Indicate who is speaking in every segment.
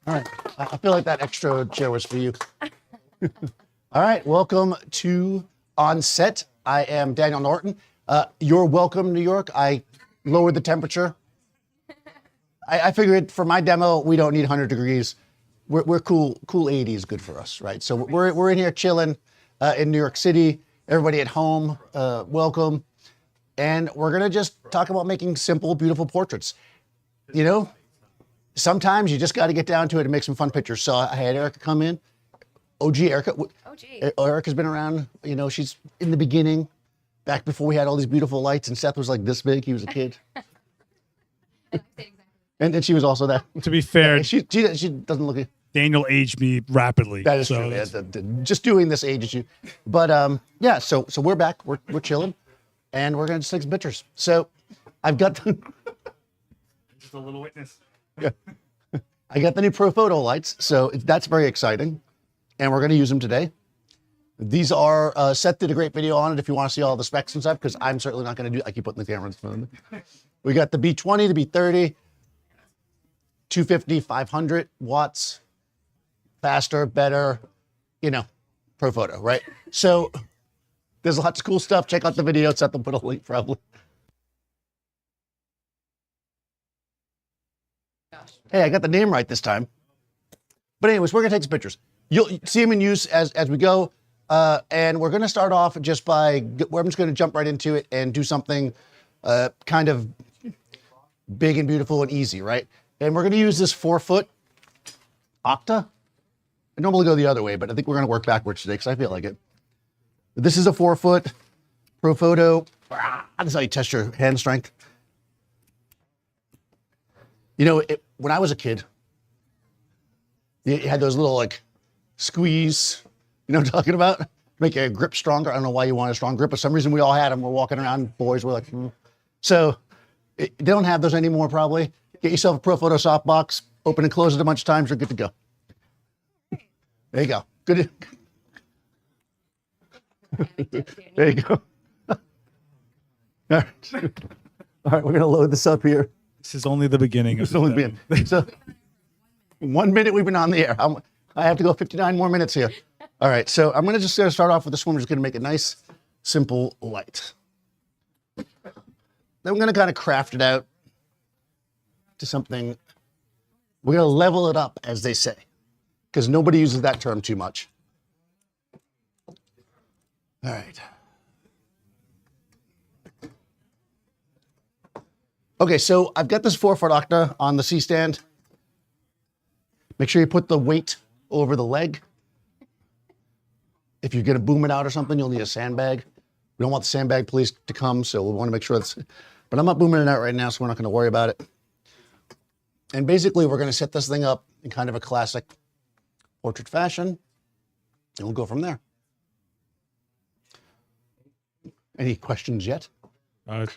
Speaker 1: All right. I feel like that extra chair was for you. All right. Welcome to OnSet. I am Daniel Norton. You're welcome, New York. I lowered the temperature. I figured for my demo, we don't need 100 degrees. We're cool. Cool 80 is good for us, right? So we're in here chilling in New York City. Everybody at home, welcome. And we're going to just talk about making simple, beautiful portraits. You know, sometimes you just got to get down to it and make some fun pictures. So I had Erica come in. OG Erica. OG. Erica's been around, you know, she's in the beginning, back before we had all these beautiful lights and Seth was like this big. He was a kid. And then she was also that.
Speaker 2: To be fair,
Speaker 1: she doesn't look.
Speaker 2: Daniel aged me rapidly.
Speaker 1: That is true. Yeah, just doing this ages you. But yeah, so we're back. We're chilling. And we're going to just take some pictures. So I've got the...
Speaker 2: Just a little witness.
Speaker 1: Yeah. I got the new Profoto lights, so that's very exciting. And we're going to use them today. These are, Seth did a great video on it if you want to see all the specs and stuff, because I'm certainly not going to do, I keep putting the camera in front of me. We got the B20, the B30, 250, 500 watts, faster, better, you know, Profoto, right? So there's lots of cool stuff. Check out the video. Seth will put a link probably. Hey, I got the name right this time. But anyways, we're going to take some pictures. You'll see them in use as we go. And we're going to start off just by, I'm just going to jump right into it and do something kind of big and beautiful and easy, right? And we're going to use this 4-foot Octa. I normally go the other way, but I think we're going to work backwards today because I feel like it. This is a 4-foot Profoto. This is how you test your hand strength. You know, when I was a kid, you had those little like squeeze, you know what I'm talking about? Make your grip stronger. I don't know why you want a strong grip, but for some reason we all had them. We're walking around, boys, we're like, So they don't have those anymore probably. Get yourself a Profoto softbox, open and close it a bunch of times, you're good to go. There you go. Good. There you go. All right. All right, we're going to load this up here.
Speaker 2: This is only the beginning.
Speaker 1: It's only the beginning. So 1 minute we've been on the air. I have to go 59 more minutes here. All right, so I'm going to just start off with this one. We're just going to make a nice, simple light. Then we're going to kind of craft it out to something. We're going to level it up, as they say, because nobody uses that term too much. All right. Okay, so I've got this 4-foot Octa on the C-stand. Make sure you put the weight over the leg. If you're gonna boom it out or something, you'll need a sandbag. We don't want the sandbag police to come, so we wanna make sure it's, but I'm not booming it out right now, so we're not gonna worry about it. And basically, we're gonna set this thing up in kind of a classic portrait fashion, and we'll go from there. Any questions yet?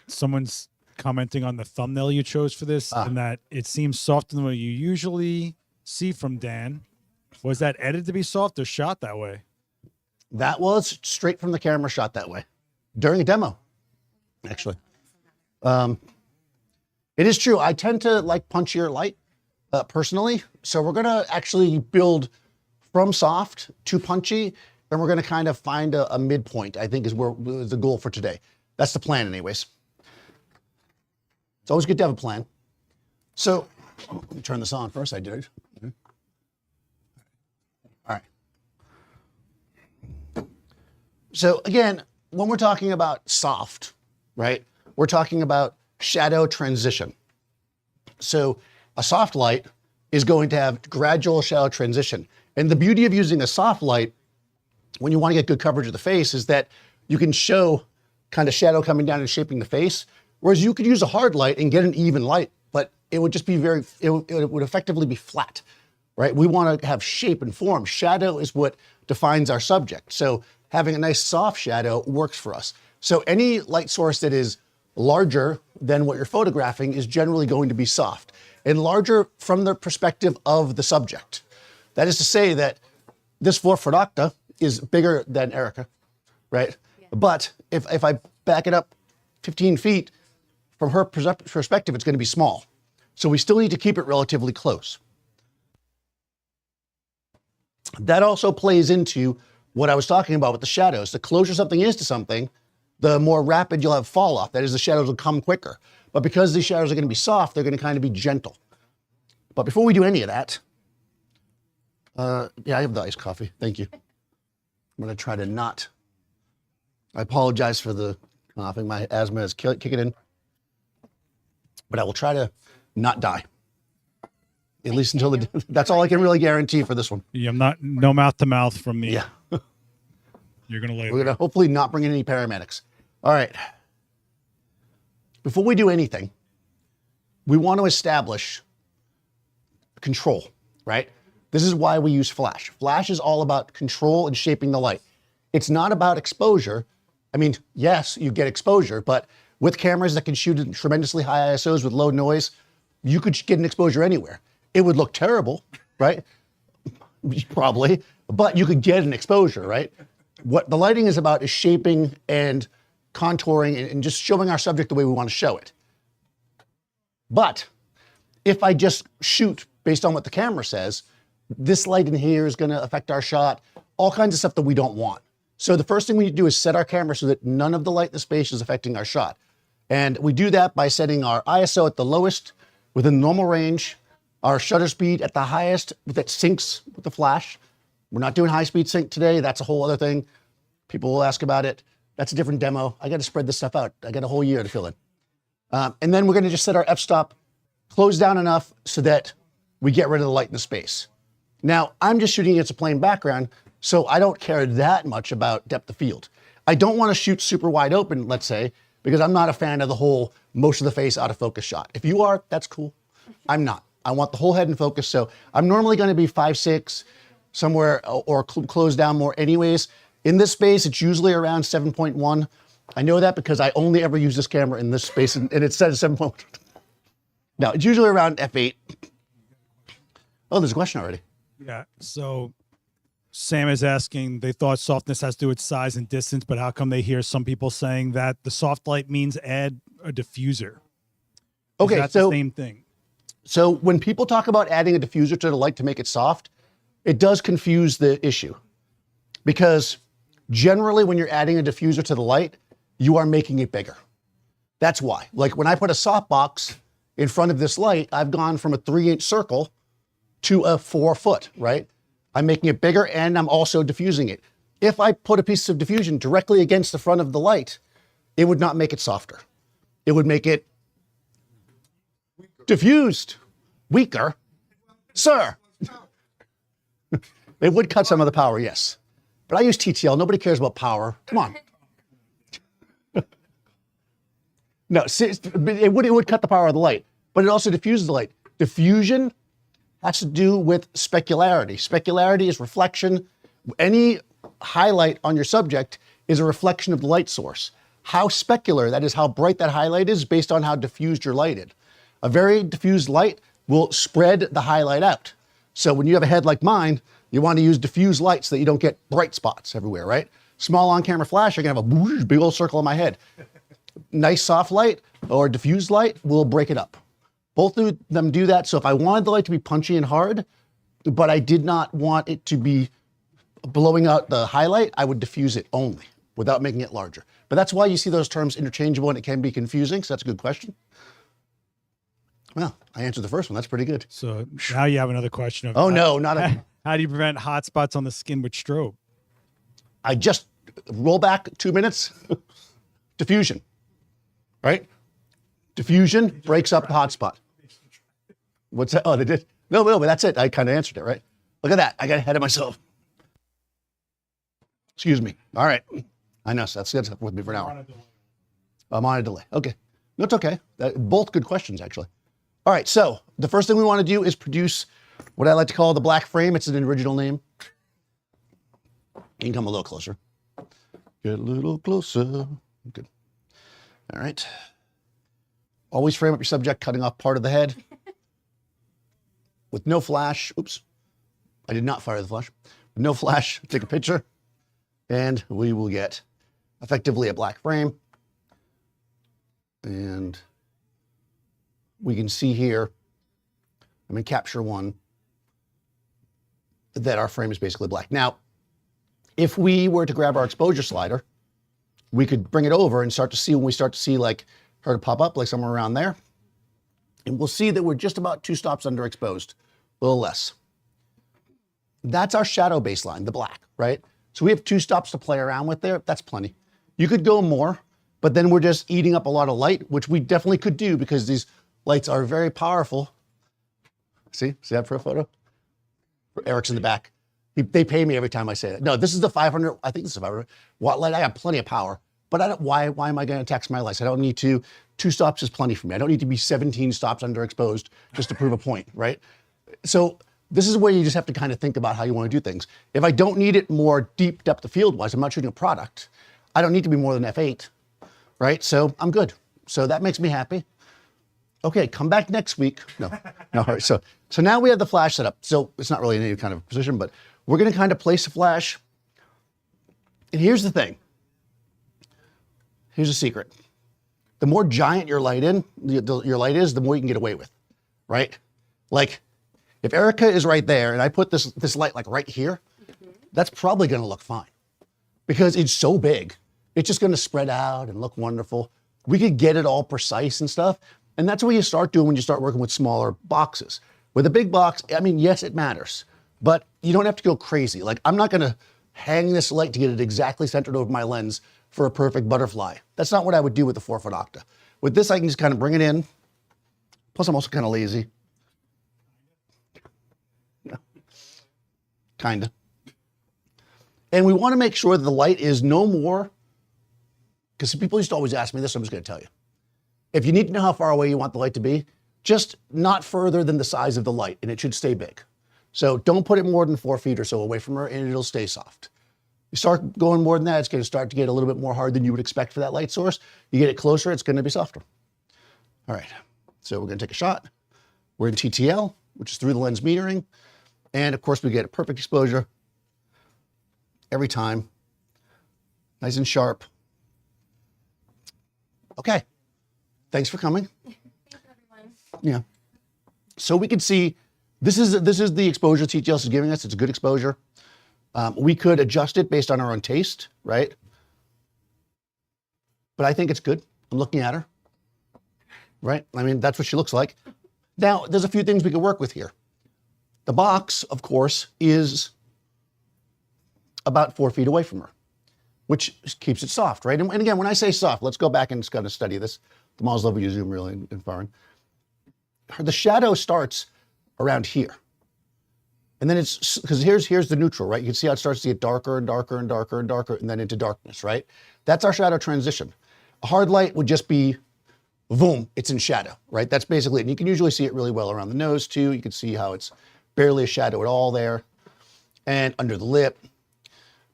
Speaker 2: Someone's commenting on the thumbnail you chose for this, and that it seems softer than what you usually see from Dan. Was that edited to be soft or shot that way?
Speaker 1: That was straight from the camera, shot that way during a demo, actually. It is true. I tend to like punchier light personally. So we're going to actually build from soft to punchy, and we're going to kind of find a midpoint, I think is the goal for today. That's the plan anyways. It's always good to have a plan. So let me turn this on first. I did. All right. So again, when we're talking about soft, right, we're talking about shadow transition. So a soft light is going to have gradual shadow transition. And the beauty of using a soft light when you want to get good coverage of the face is that you can show kind of shadow coming down and shaping the face. Whereas you could use a hard light and get an even light, but it would just be it would effectively be flat, right? We want to have shape and form. Shadow is what defines our subject. So having a nice soft shadow works for us. So any light source that is larger than what you're photographing is generally going to be soft, and larger from the perspective of the subject. That is to say that this 4-foot Octa is bigger than Erica, right? Yeah. But if I back it up 15 feet, from her perspective, it's going to be small. So we still need to keep it relatively close. That also plays into what I was talking about with the shadows. The closer something is to something, the more rapid you'll have fall off. That is, the shadows will come quicker. But because these shadows are going to be soft, they're going to kind of be gentle. But before we do any of that, yeah, I have the iced coffee. Thank you. I'm going to try to not. I apologize for the coughing. My asthma is kicking in. But I will try to not die. At least until that's all I can really guarantee for this one.
Speaker 2: Yeah, I'm not, no mouth to mouth from me.
Speaker 1: Yeah.
Speaker 2: You're going to lay
Speaker 1: We're going to hopefully not bring in any paramedics. All right. Before we do anything, we want to establish control, right? This is why we use flash. Flash is all about control and shaping the light. It's not about exposure. I mean, yes, you get exposure, but with cameras that can shoot at tremendously high ISOs with low noise, you could get an exposure anywhere. It would look terrible, right? Probably, but you could get an exposure, right? What the lighting is about is shaping and contouring and just showing our subject the way we want to show it. But if I just shoot based on what the camera says, this light in here is going to affect our shot, all kinds of stuff that we don't want. So the first thing we need to do is set our camera so that none of the light in the space is affecting our shot. And we do that by setting our ISO at the lowest within normal range, our shutter speed at the highest that syncs with the flash. We're not doing high speed sync today. That's a whole other thing. People will ask about it. That's a different demo. I got to spread this stuff out. I got a whole year to fill in. And then we're going to just set our f-stop close down enough so that we get rid of the light in the space. Now, I'm just shooting against a plain background, so I don't care that much about depth of field. I don't want to shoot super wide open, let's say, because I'm not a fan of the whole most of the face out of focus shot. If you are, that's cool. I'm not. I want the whole head in focus, so I'm normally going to be 5.6 somewhere or close down more anyways. In this space, it's usually around 7.1. I know that because I only ever use this camera in this space, and it says 7.1. No, it's usually around f8. Oh, there's a question already.
Speaker 2: Yeah, so Sam is asking, they thought softness has to do with size and distance, but how come they hear some people saying that the soft light means add a diffuser?
Speaker 1: Okay,
Speaker 2: that's
Speaker 1: so
Speaker 2: the same thing.
Speaker 1: So when people talk about adding a diffuser to the light to make it soft, it does confuse the issue. Because generally when you're adding a diffuser to the light, you are making it bigger. That's why. Like when I put a softbox in front of this light, I've gone from a 3-inch circle to a 4-foot, right? I'm making it bigger and I'm also diffusing it. If I put a piece of diffusion directly against the front of the light, it would not make it softer. It would make it diffused, weaker. Sir. It would cut some of the power, yes. But I use TTL. Nobody cares about power. Come on. No, it would cut the power of the light, but it also diffuses the light. Diffusion has to do with specularity. Specularity is reflection. Any highlight on your subject is a reflection of the light source. How specular, that is how bright that highlight is based on how diffused your light is. A very diffused light will spread the highlight out. So when you have a head like mine, you want to use diffused light so that you don't get bright spots everywhere, right? Small on-camera flash, I can have a big old circle on my head. Nice soft light or diffused light will break it up. Both of them do that. So if I wanted the light to be punchy and hard, but I did not want it to be blowing out the highlight, I would diffuse it only without making it larger. But that's why you see those terms interchangeable and it can be confusing. So that's a good question. Well, I answered the first one. That's pretty good.
Speaker 2: So now you have another question. Of
Speaker 1: oh, no, not a...
Speaker 2: How do you prevent hot spots on the skin with strobe?
Speaker 1: I just roll back 2 minutes. Diffusion, right? Diffusion breaks up the hot spot. What's that? Oh, they did? No, but that's it. I kind of answered it, right? Look at that. I got ahead of myself. Excuse me. All right. I know. So that's with me for an hour. I'm on a delay. Okay. No, it's okay. Both good questions, actually. All right. So the first thing we want to do is produce what I like to call the black frame. It's an original name. You can come a little closer. Get a little closer. Good. All right. Always frame up your subject, cutting off part of the head. With no flash. Oops. I did not fire the flash. With no flash, take a picture. And we will get effectively a black frame. And we can see here, I'm in capture one, that our frame is basically black. Now, if we were to grab our exposure slider, we could bring it over and start to see, when we start to see like her to pop up like somewhere around there, and we'll see that we're just about 2 stops underexposed, a little less. That's our shadow baseline, the black, right? So we have 2 stops to play around with there. That's plenty. You could go more, but then we're just eating up a lot of light, which we definitely could do because these lights are very powerful. See that Profoto? Eric's in the back. They pay me every time I say that. No, this is the 500, I think this is 500 watt light. I have plenty of power, but I don't, why am I going to tax my lights? I don't need to. 2 stops is plenty for me. I don't need to be 17 stops underexposed just to prove a point, right? So this is where you just have to kind of think about how you want to do things. If I don't need it more deep depth of field wise, I'm not shooting a product. I don't need to be more than f8, right? So I'm good. So that makes me happy. Okay, come back next week. No. All right. So now we have the flash set up. So it's not really in any kind of position, but we're going to kind of place a flash. And here's the thing. Here's a secret. The more giant your light your light is, the more you can get away with, right? Like if Erica is right there and I put this light like right here, that's probably going to look fine because it's so big. It's just going to spread out and look wonderful. We could get it all precise and stuff. And that's what you start doing when you start working with smaller boxes. With a big box, I mean, yes, it matters, but you don't have to go crazy. Like I'm not going to hang this light to get it exactly centered over my lens for a perfect butterfly. That's not what I would do with the 4-foot Octa. With this, I can just kind of bring it in. Plus, I'm also kind of lazy. Kind of. And we want to make sure that the light is no more, because people used to always ask me this, so I'm just going to tell you. If you need to know how far away you want the light to be, just not further than the size of the light, and it should stay big. So don't put it more than 4 feet or so away from her, and it'll stay soft. You start going more than that, it's going to start to get a little bit more hard than you would expect for that light source. You get it closer, it's going to be softer. All right, so we're going to take a shot. We're in TTL, which is through the lens metering. And of course, we get a perfect exposure every time. Nice and sharp. Okay, thanks for coming.
Speaker 3: Thanks, everyone.
Speaker 1: Yeah. So we can see, this is the exposure TTL is giving us. It's a good exposure. We could adjust it based on our own taste, right? But I think it's good. I'm looking at her, right? I mean, that's what she looks like. Now, there's a few things we could work with here. The box, of course, is about 4 feet away from her, which keeps it soft, right? And again, when I say soft, let's go back and kind of study this. The models love when you zoom really in foreign. The shadow starts around here. And then it's, because here's the neutral, right? You can see how it starts to get darker and darker and darker and darker and then into darkness, right? That's our shadow transition. A hard light would just be, boom, it's in shadow, right? That's basically it. And you can usually see it really well around the nose too. You can see how it's barely a shadow at all there and under the lip.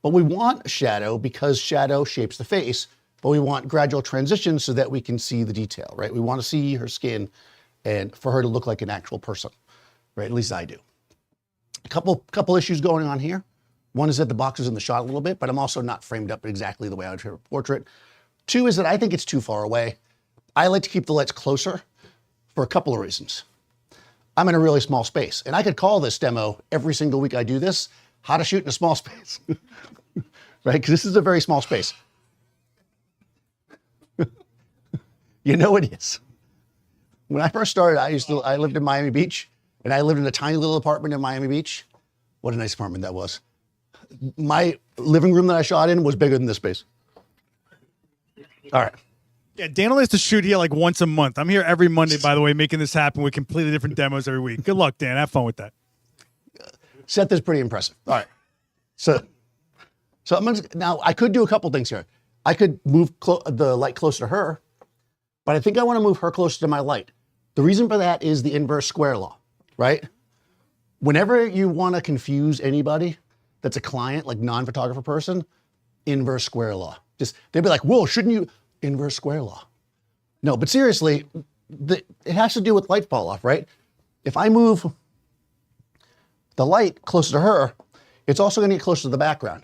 Speaker 1: But we want a shadow because shadow shapes the face, but we want gradual transition so that we can see the detail, right? We want to see her skin and for her to look like an actual person, right? At least I do. A couple issues going on here. One is that the box is in the shot a little bit, but I'm also not framed up exactly the way I would have a portrait. 2 is that I think it's too far away. I like to keep the lights closer for a couple of reasons. I'm in a really small space, and I could call this demo every single week I do this, how to shoot in a small space, right? Because this is a very small space. You know it is. When I first started, I lived in Miami Beach, and I lived in a tiny little apartment in Miami Beach. What a nice apartment that was. My living room that I shot in was bigger than this space. All right.
Speaker 2: Yeah, Dan only has to shoot here like once a month. I'm here every Monday, by the way, making this happen with completely different demos every week. Good luck, Dan. Have fun with that.
Speaker 1: Seth is pretty impressive. All right. So now I could do a couple things here. I could move the light closer to her, but I think I want to move her closer to my light. The reason for that is the inverse square law, right? Whenever you want to confuse anybody that's a client, like non-photographer person, inverse square law. Just, they'd be like, whoa, shouldn't you? Inverse square law. No, but seriously, it has to do with light fall off, right? If I move the light closer to her, it's also going to get closer to the background.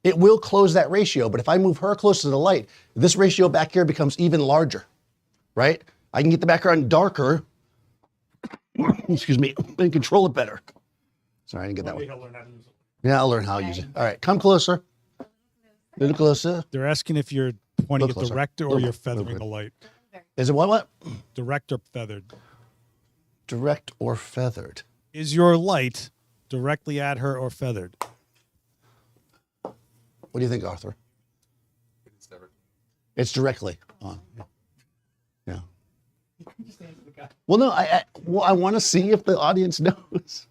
Speaker 1: It will close that ratio, but if I move her closer to the light, this ratio back here becomes even larger, right? I can get the background darker, excuse me, and control it better. Sorry, I didn't get that
Speaker 2: One
Speaker 1: one.
Speaker 2: day he'll learn how to use it.
Speaker 1: Yeah, I'll learn how to use it. All right, come closer. A little closer.
Speaker 2: They're asking if you're pointing
Speaker 1: Look
Speaker 2: it
Speaker 1: closer.
Speaker 2: direct or
Speaker 1: Look,
Speaker 2: you're
Speaker 1: look,
Speaker 2: feathering
Speaker 1: look.
Speaker 2: the light.
Speaker 1: Is it what?
Speaker 2: Direct or feathered?
Speaker 1: Direct or feathered?
Speaker 2: Is your light directly at her or feathered?
Speaker 1: What do you think, Arthur? It's directly on. Yeah. Well, no, I want to see if the audience knows.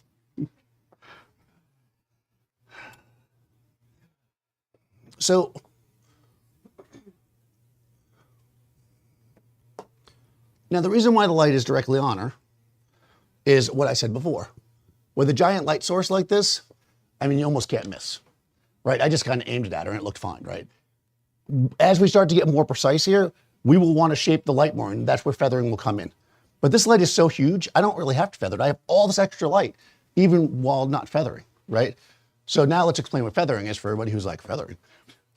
Speaker 1: So, now the reason why the light is directly on her is what I said before. With a giant light source like this, I mean, you almost can't miss, right? I just kind of aimed it at her and it looked fine, right? As we start to get more precise here, we will want to shape the light more, and that's where feathering will come in. But this light is so huge, I don't really have to feather it. I have all this extra light, even while not feathering, right? So now let's explain what feathering is for everybody who's like, feathering.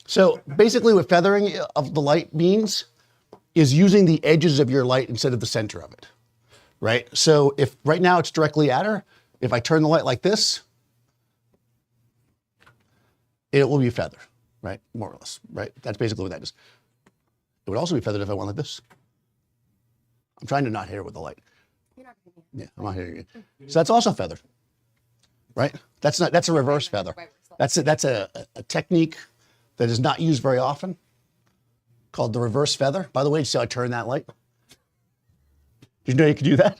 Speaker 1: So basically what feathering of the light means is using the edges of your light instead of the center of it, right? So if right now it's directly at her, if I turn the light like this, it will be feathered, right? More or less, right? That's basically what that is. It would also be feathered if I went like this. I'm trying to not hit her with the light. Yeah, I'm not hitting it. So that's also feathered, right? That's a reverse feather. That's a technique that is not used very often, called the reverse feather. By the way, you see how I turn that light? Did you know you could do that?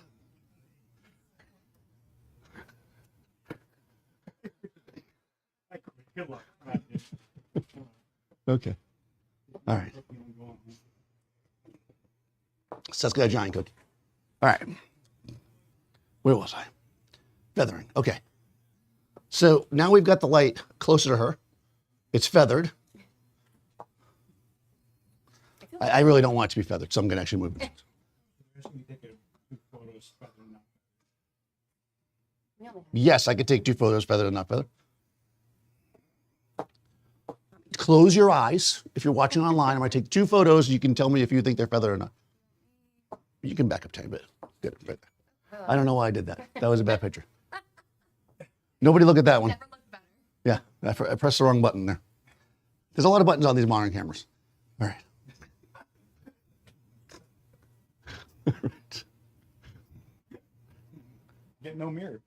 Speaker 2: Good luck.
Speaker 1: Okay. All right. So that's got a giant cookie. All right. Where was I? Feathering. Okay. So now we've got the light closer to her. It's feathered. I really don't want it to be feathered, so I'm going to actually move it. Yes, I could take 2 photos, feathered and not feathered. Close your eyes. If you're watching online, I'm going to take 2 photos. You can tell me if you think they're feathered or not. You can back up a tiny bit. Good, right there. I don't know why I did that. That was a bad picture. Nobody look at that one.
Speaker 3: Never looked better.
Speaker 1: Yeah, I pressed the wrong button there. There's a lot of buttons on these modern cameras. All right. All right.
Speaker 2: Get no mirror.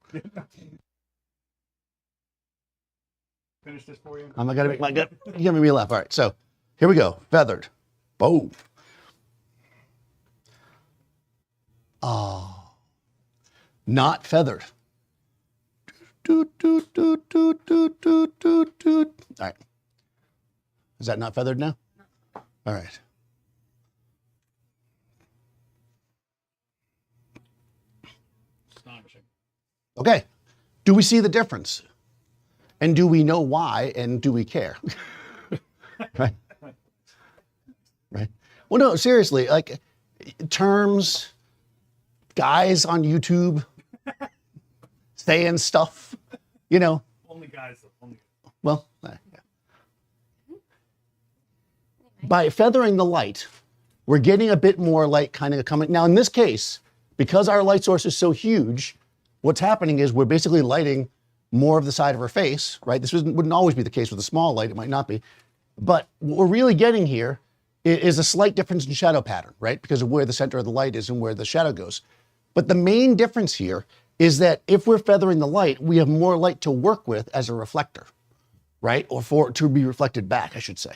Speaker 2: Finish this for you.
Speaker 1: I gotta make my gut. You got me laugh. All right, so here we go. Feathered. Boom. Oh. Not feathered. Doot, doot, doot, doot, doot, doot, doot, doot. All right. Is that not feathered now? All right.
Speaker 2: Astonishing.
Speaker 1: Okay. Do we see the difference? And do we know why? And do we care? Right? Right. Well, no, seriously, like terms, guys on YouTube saying stuff, you know.
Speaker 2: Only guys. Only.
Speaker 1: Well, yeah. By feathering the light, we're getting a bit more light kind of coming. Now, in this case, because our light source is so huge, what's happening is we're basically lighting more of the side of her face, right? This wouldn't always be the case with a small light. It might not be. But what we're really getting here is a slight difference in shadow pattern, right? Because of where the center of the light is and where the shadow goes. But the main difference here is that if we're feathering the light, we have more light to work with as a reflector, right? Or for it to be reflected back, I should say.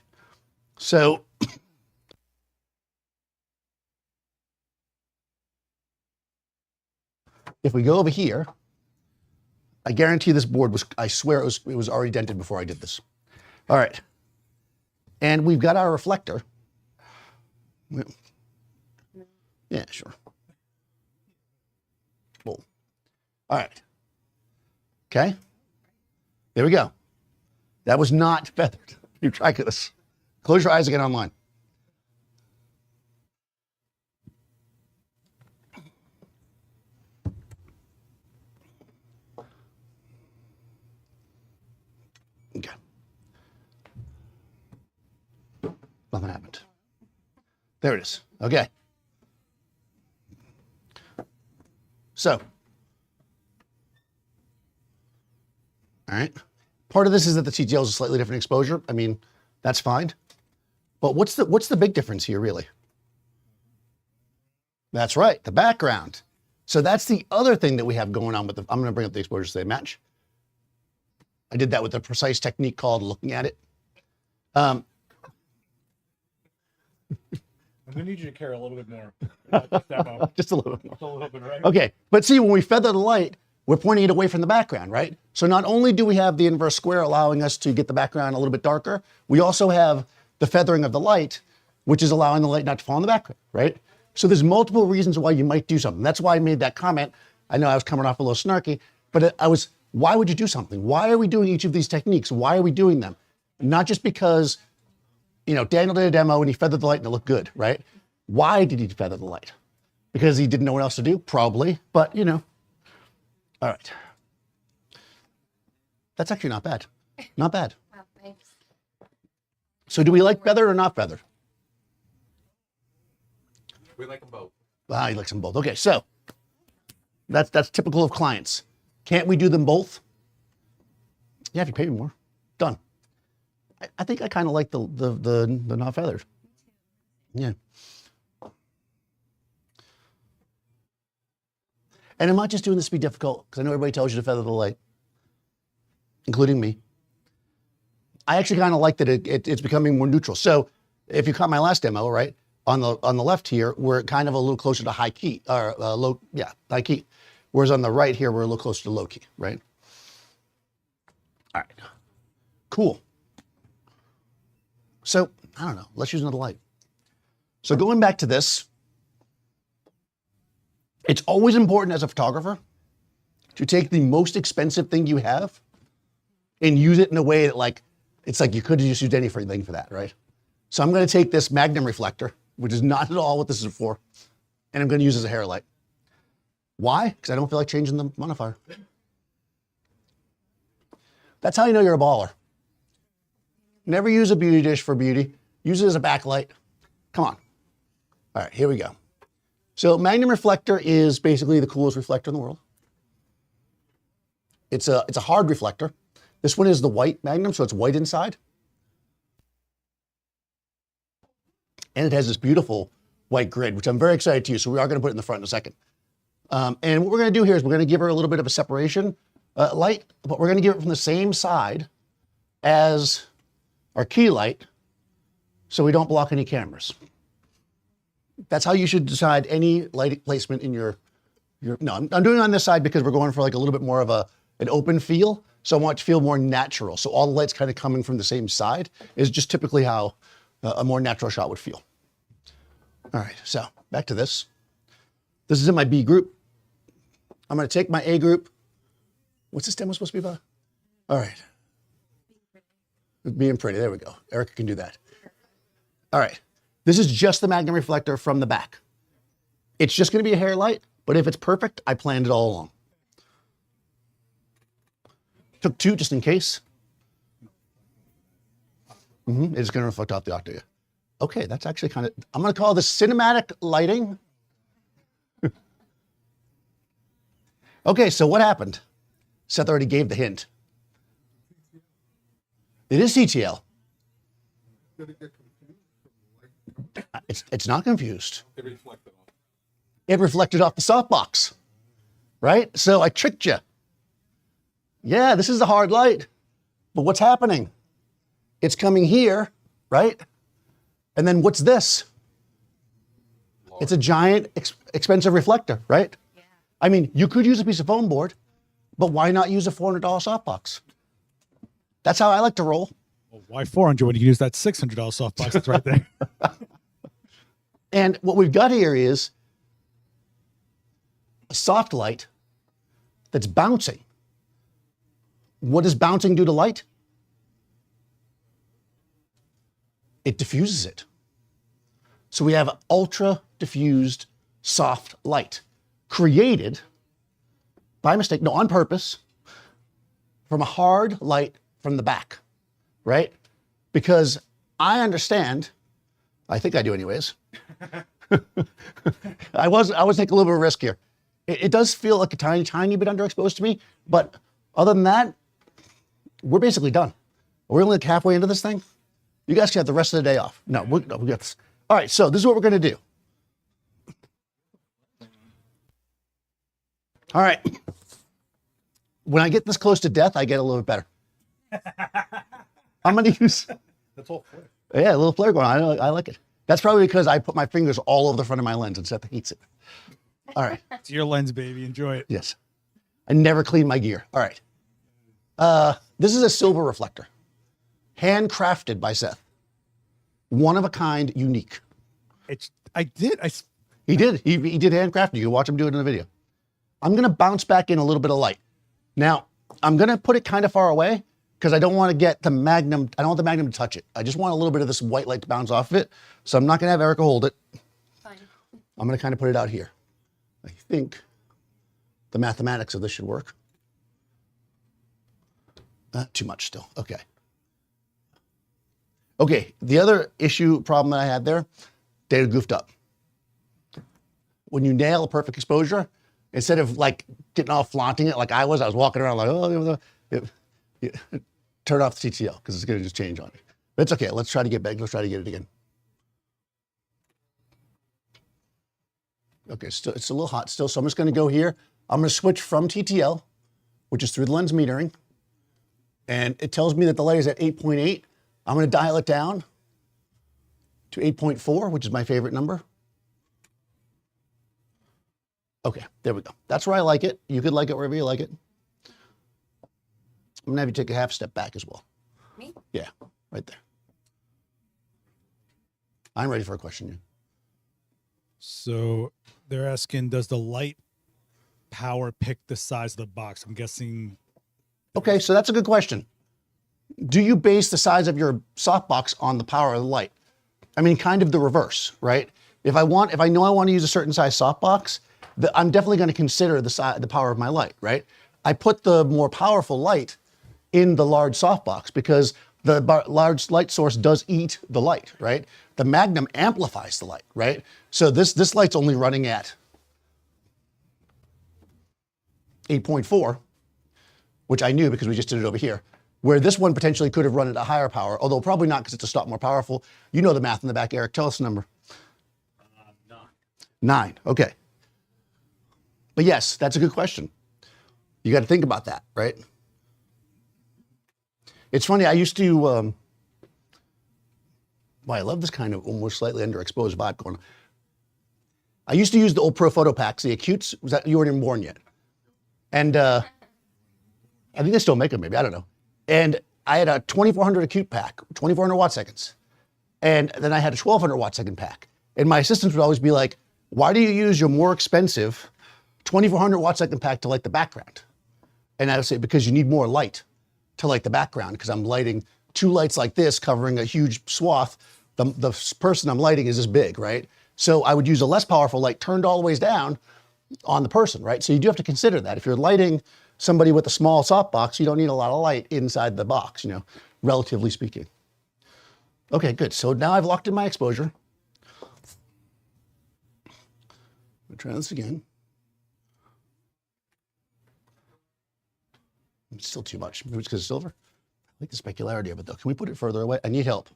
Speaker 1: So if we go over here, I guarantee this board was, I swear it was already dented before I did this. All right. And we've got our reflector. Yeah, sure. Boom. All right. Okay. There we go. That was not feathered. You try this. Close your eyes again online. Okay. Nothing happened. There it is. Okay. So, All right. Part of this is that the TTL is a slightly different exposure. I mean, that's fine. But what's the big difference here, really? That's right, the background. So that's the other thing that we have going on with the, I'm going to bring up the exposure so they match. I did that with a precise technique called looking at it.
Speaker 2: I'm gonna need you to care a little bit more about this demo.
Speaker 1: Just a little bit more.
Speaker 2: Just a little bit, right?
Speaker 1: Okay, but see, when we feather the light, we're pointing it away from the background, right? So not only do we have the inverse square allowing us to get the background a little bit darker, we also have the feathering of the light, which is allowing the light not to fall in the background, right? So there's multiple reasons why you might do something. That's why I made that comment. I know I was coming off a little snarky, but why would you do something? Why are we doing each of these techniques? Why are we doing them? Not just because, you know, Daniel did a demo and he feathered the light and it looked good, right? Why did he feather the light? Because he didn't know what else to do? Probably, but you know. All right. That's actually not bad. Not bad.
Speaker 3: Wow, thanks.
Speaker 1: So do we like feathered or not feathered?
Speaker 4: We like them both.
Speaker 1: Ah, he likes them both. Okay, so that's typical of clients. Can't we do them both? Yeah, if you pay me more. Done. I think I kind of like the not feathered. Yeah. And I'm not just doing this to be difficult, because I know everybody tells you to feather the light, including me. I actually kind of like that it's becoming more neutral. So if you caught my last demo, right, on the left here, we're kind of a little closer to high key, or low, yeah, high key. Whereas on the right here, we're a little closer to low key, right? All right, cool. So, I don't know, let's use another light. So going back to this, it's always important as a photographer to take the most expensive thing you have and use it in a way that, like, it's like you could have just used anything for that, right? So I'm gonna take this Magnum reflector, which is not at all what this is for, and I'm gonna use it as a hair light. Why? Because I don't feel like changing the modifier. That's how you know you're a baller. Never use a beauty dish for beauty. Use it as a backlight. Come on. All right, here we go. So Magnum reflector is basically the coolest reflector in the world. It's a hard reflector. This one is the white Magnum, so it's white inside. And it has this beautiful white grid, which I'm very excited to use. So we are going to put it in the front in a second. And what we're going to do here is we're going to give her a little bit of a separation light, but we're going to give it from the same side as our key light, so we don't block any cameras. That's how you should decide any light placement in your no, I'm doing it on this side because we're going for like a little bit more of an open feel. So I want it to feel more natural. So all the light's kind of coming from the same side is just typically how a more natural shot would feel. All right, so back to this. This is in my B group. I'm gonna take my A group. What's this demo supposed to be about? All right. Being pretty, there we go. Erica can do that. All right, this is just the Magnum reflector from the back. It's just gonna be a hair light, but if it's perfect, I planned it all along. Took two just in case. It's gonna reflect off the Octa. Yeah. Okay, that's actually kind of, I'm gonna call this cinematic lighting. Okay, so what happened? Seth already gave the hint. It is CTL. It's not confused.
Speaker 4: It reflected off.
Speaker 1: It reflected off the softbox, right? So I tricked you. Yeah, this is a hard light, but what's happening? It's coming here, right? And then what's this?
Speaker 4: Large.
Speaker 1: It's a giant, expensive reflector, right?
Speaker 3: Yeah.
Speaker 1: I mean, you could use a piece of foam board, but why not use a $400 softbox? That's how I like to roll.
Speaker 2: Well, why 400 when you can use that $600 softbox that's right there?
Speaker 1: And what we've got here is a soft light that's bouncing. What does bouncing do to light? It diffuses it. So we have ultra diffused soft light created by mistake, no, on purpose, from a hard light from the back, right? Because I understand, I think I do anyways. I was taking a little bit of a risk here. It does feel like a tiny bit underexposed to me, but other than that, we're basically done. We're only like halfway into this thing. You guys can have the rest of the day off. No, we got this. All right, so this is what we're going to do. All right. When I get this close to death, I get a little bit better. I'm going to use...
Speaker 4: That's all flare.
Speaker 1: Yeah, a little flare going on. I like it. That's probably because I put my fingers all over the front of my lens and Seth hates it. All right.
Speaker 2: It's your lens, baby. Enjoy it.
Speaker 1: Yes. I never clean my gear. All right. This is a silver reflector. Handcrafted by Seth. One of a kind, unique.
Speaker 2: I did.
Speaker 1: He did. He did handcraft it. You can watch him do it in the video. I'm going to bounce back in a little bit of light. Now, I'm going to put it kind of far away because I don't want to get the Magnum. I don't want the Magnum to touch it. I just want a little bit of this white light to bounce off of it. So I'm not going to have Erica hold it.
Speaker 3: Fine.
Speaker 1: I'm going to kind of put it out here. I think the mathematics of this should work. Too much still. Okay. Okay. The other problem that I had there, they goofed up. When you nail a perfect exposure, instead of like getting all flaunting it like I was walking around like, oh, turn off the TTL because it's going to just change on it. But it's okay. Let's try to get back. Let's try to get it again. Okay, still, it's a little hot still, so I'm just going to go here. I'm going to switch from TTL, which is through the lens metering, and it tells me that the light is at 8.8. I'm going to dial it down to 8.4, which is my favorite number. Okay, there we go. That's where I like it. You could like it wherever you like it. I'm going to have you take a half step back as well.
Speaker 3: Me?
Speaker 1: Yeah, right there. I'm ready for a question. Yeah.
Speaker 2: So they're asking, does the light power pick the size of the box? I'm guessing.
Speaker 1: Okay, so that's a good question. Do you base the size of your softbox on the power of the light? I mean, kind of the reverse, right? If I know I want to use a certain size softbox, I'm definitely going to consider the power of my light, right? I put the more powerful light in the large softbox because the large light source does eat the light, right? The Magnum amplifies the light, right? So this light's only running at 8.4, which I knew because we just did it over here, where this one potentially could have run at a higher power, although probably not because it's a stop more powerful. You know the math in the back, Eric. Tell us the number. 9. Okay. But yes, that's a good question. You got to think about that, right? It's funny, I used to, well, I love this kind of almost slightly underexposed vibe going on. I used to use the old Profoto packs, the acutes. Was that, you weren't even born yet. And I think they still make them, maybe, I don't know. And I had a 2400 acute pack, 2400 watt seconds. And then I had a 1200 watt second pack. And my assistants would always be like, why do you use your more expensive 2400 watt second pack to light the background? And I would say, because you need more light to light the background, because I'm lighting 2 lights like this covering a huge swath. The person I'm lighting is this big, right? So I would use a less powerful light turned all the ways down on the person, right? So you do have to consider that. If you're lighting somebody with a small softbox, you don't need a lot of light inside the box, you know, relatively speaking. Okay, good. So now I've locked in my exposure. We'll try this again. It's still too much. Maybe it's because it's silver. I like the specularity of it, though. Can we put it further away? I need help.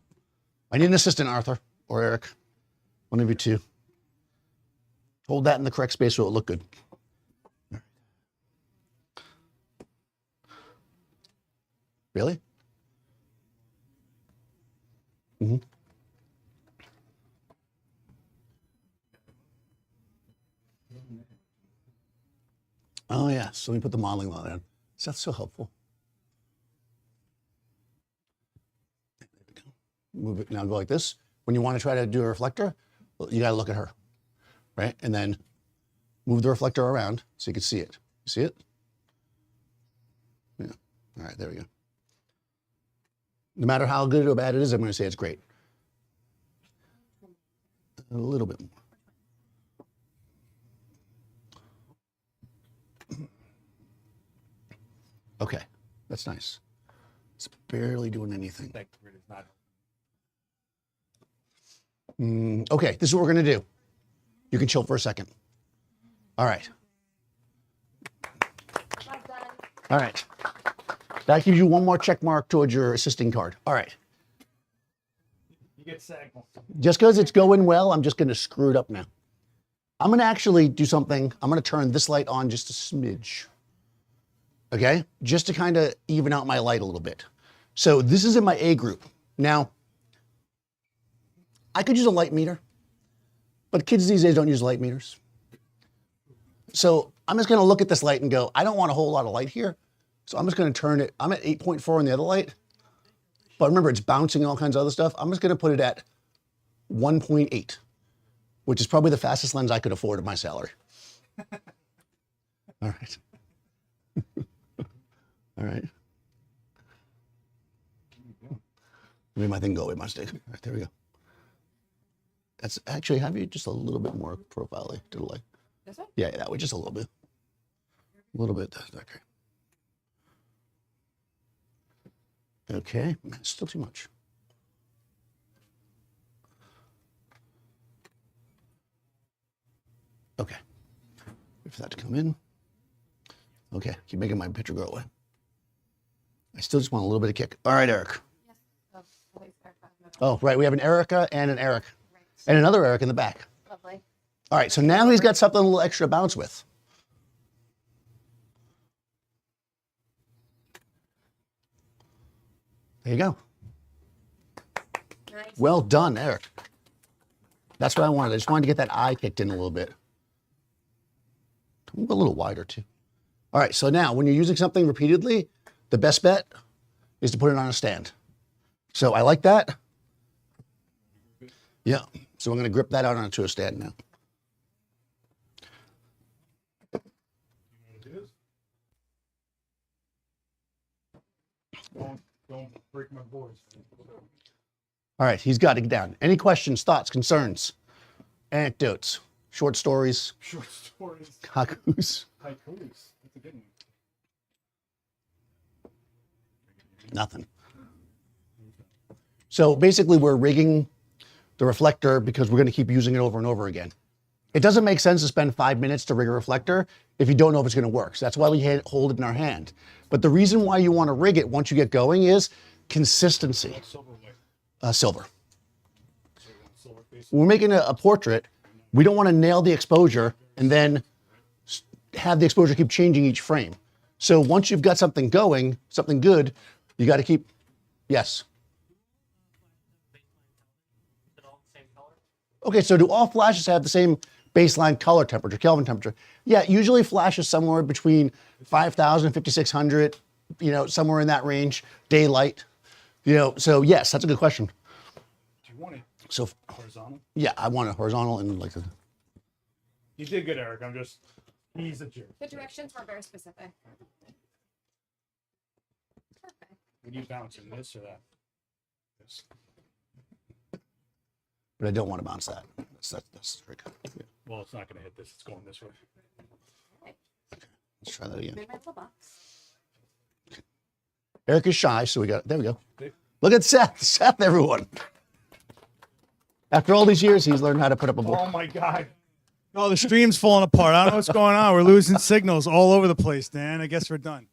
Speaker 1: I need an assistant, Arthur or Eric. One of you two. Hold that in the correct space so it'll look good. Really? Mm-hmm. Oh, yeah. So let me put the modeling law in. That's so helpful. There we go. Move it. Now go like this. When you want to try to do a reflector, you got to look at her, right? And then move the reflector around so you can see it. You see it? Yeah. All right, there we go. No matter how good or bad it is, I'm going to say it's great. A little bit more. Okay, that's nice. It's barely doing anything. Okay, this is what we're gonna do. You can chill for a second. All right. All right. That gives you one more check mark towards your assisting card. All right.
Speaker 2: You get signal.
Speaker 1: Just because it's going well, I'm just going to screw it up now. I'm going to actually do something. I'm going to turn this light on just a smidge. Okay? Just to kind of even out my light a little bit. So this is in my A group. Now, I could use a light meter, but kids these days don't use light meters. So I'm just going to look at this light and go, I don't want a whole lot of light here. So I'm just going to turn it. I'm at 8.4 on the other light. But remember, it's bouncing and all kinds of other stuff. I'm just going to put it at 1.8, which is probably the fastest lens I could afford at my salary. All right. All right. Made my thing go away, my stick. All right, there we go. That's actually, have you just a little bit more profile to the light?
Speaker 3: This one?
Speaker 1: Yeah, that way, just a little bit. A little bit. Okay. Okay, still too much. Okay, wait for that to come in. Okay, keep making my picture go away. I still just want a little bit of kick. All right, Eric.
Speaker 3: Yes. Oh, please, Erica.
Speaker 1: Oh, right, we have an Erica and an Eric.
Speaker 3: Right.
Speaker 1: And another Eric in the back.
Speaker 3: Lovely.
Speaker 1: All right, so now he's got something a little extra to bounce with. There you go.
Speaker 3: Nice.
Speaker 1: Well done, Eric. That's what I wanted. I just wanted to get that eye kicked in a little bit. A little wider too. All right, so now when you're using something repeatedly, the best bet is to put it on a stand. So I like that. Yeah, so I'm gonna grip that out onto a stand now.
Speaker 2: Don't break my boards.
Speaker 1: All right, he's got it down. Any questions, thoughts, concerns, anecdotes, short stories,
Speaker 2: Short stories.
Speaker 1: haikus?
Speaker 2: Haikus. That's a good one.
Speaker 1: Nothing. So basically we're rigging the reflector because we're gonna keep using it over and over again. It doesn't make sense to spend 5 minutes to rig a reflector if you don't know if it's gonna work. So that's why we hold it in our hand. But the reason why you wanna rig it once you get going is consistency.
Speaker 2: Silver light.
Speaker 1: Silver.
Speaker 2: Silver face.
Speaker 1: When we're making a portrait, we don't wanna nail the exposure and then have the exposure keep changing each frame. So once you've got something going, something good, you gotta keep, yes. Okay, so do all flashes have the same baseline color temperature, Kelvin temperature? Yeah, usually flashes somewhere between 5,000 and 5,600, somewhere in that range, daylight. So yes, that's a good question.
Speaker 2: Do you want it
Speaker 1: So
Speaker 2: horizontal?
Speaker 1: yeah, I want a horizontal and like a,
Speaker 2: You did good, Eric. He's a jerk.
Speaker 3: The directions were very specific. Perfect.
Speaker 2: When you bounce in this or that? This.
Speaker 1: but I don't want to bounce that. That's very good. Yeah,
Speaker 2: Well, it's not going to hit this. It's going this way.
Speaker 1: let's try that again.
Speaker 3: Made my little box.
Speaker 1: Eric is shy, so there we go.
Speaker 2: See?
Speaker 1: Look at Seth, everyone. After all these years, he's learned how to put up a board.
Speaker 2: Oh my God. Oh, the stream's falling apart. I don't know what's going on. We're losing signals all over the place, Dan. I guess we're done.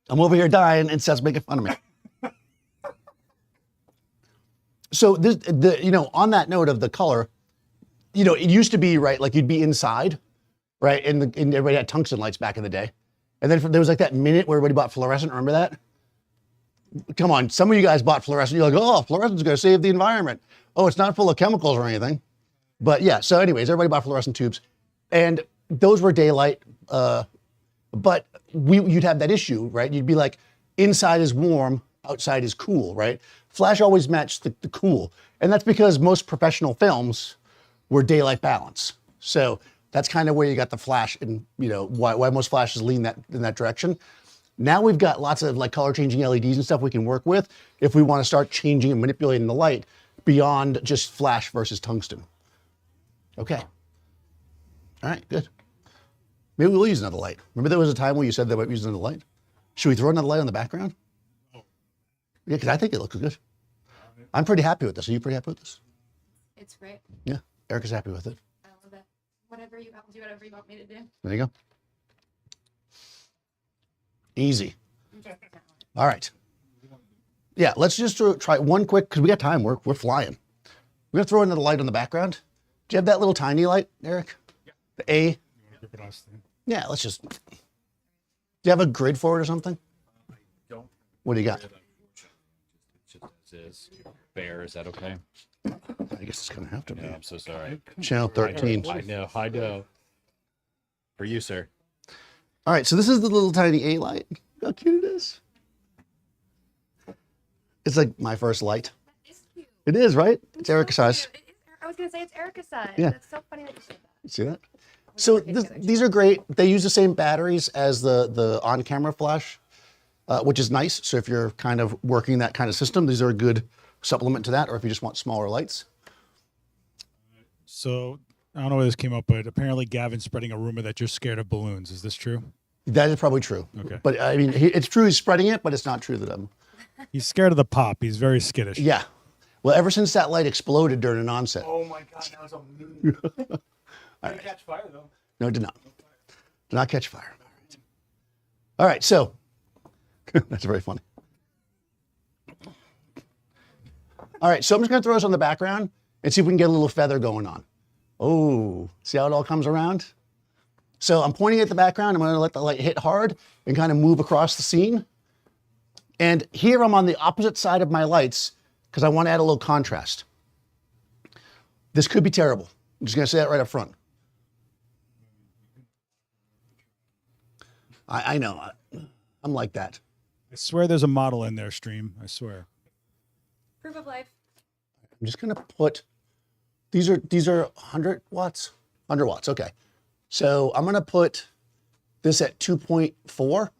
Speaker 1: I'm over here dying, and Seth's making fun of me. So on that note of the color, it used to be right, like you'd be inside, right, and everybody had tungsten lights back in the day, and then there was like that minute where everybody bought fluorescent. Remember that? Come on, some of you guys bought fluorescent. You're like, oh, fluorescent's going to save the environment. Oh, it's not full of chemicals or anything. But yeah, so anyways, everybody bought fluorescent tubes, and those were daylight. But you'd have that issue, right? You'd be like, inside is warm, outside is cool, right? Flash always matched the cool. And that's because most professional films were daylight balance. So that's kind of where you got the flash and, why most flashes lean in that direction. Now we've got lots of like color changing LEDs and stuff we can work with if we want to start changing and manipulating the light beyond just flash versus tungsten. Okay. All right, good. Maybe we'll use another light. Remember there was a time where you said that we use another light? Should we throw another light on the background? Yeah, because I think it looks good. I'm pretty happy with this. Are you pretty happy with this?
Speaker 3: It's great.
Speaker 1: Yeah, Eric is happy with it.
Speaker 3: I love it. Whatever you, I'll do whatever you want me to do.
Speaker 1: There you go. Easy. All right. Yeah, let's just try one quick, because we got time. We're flying. We're going to throw another light on the background. Do you have that little tiny light, Eric? Yeah. The A? Yeah, let's just. Do you have a grid for it or something?
Speaker 5: I don't.
Speaker 1: What do you got?
Speaker 5: It's just as is. Bear, is that okay?
Speaker 1: I guess it's going to have to be.
Speaker 5: No, I'm so sorry.
Speaker 1: Channel 13.
Speaker 5: I know. For you, sir.
Speaker 1: All right, so this is the little tiny A light. Look how cute it is. It's like my first light.
Speaker 3: That is cute.
Speaker 1: It is, right? It's Erica's size.
Speaker 3: It is, I was going to say it's Erica's size.
Speaker 1: Yeah.
Speaker 3: That's so funny that you said that.
Speaker 1: See that? So these are great. They use the same batteries as the on-camera flash, which is nice. So if you're kind of working that kind of system, these are a good supplement to that, or if you just want smaller lights.
Speaker 2: So I don't know where this came up, but apparently Gavin's spreading a rumor that you're scared of balloons. Is this true?
Speaker 1: That is probably true.
Speaker 2: Okay.
Speaker 1: But I mean, it's true he's spreading it, but it's not true that I'm.
Speaker 2: He's scared of the pop. He's very skittish.
Speaker 1: Yeah. Well, ever since that light exploded during an onset.
Speaker 5: Oh my God, that was amazing. Didn't catch fire though.
Speaker 1: No, it did not. Did not catch fire. All right, so that's very funny. All right, so I'm just going to throw this on the background and see if we can get a little feather going on. Oh, see how it all comes around? So I'm pointing at the background. I'm going to let the light hit hard and kind of move across the scene. And here I'm on the opposite side of my lights because I want to add a little contrast. This could be terrible. I'm just going to say that right up front. I know. I'm like that.
Speaker 2: I swear there's a model in there, stream. I swear.
Speaker 3: Proof of life.
Speaker 1: I'm just going to put, these are 100 watts? 100 watts, okay. So I'm going to put this at 2.4,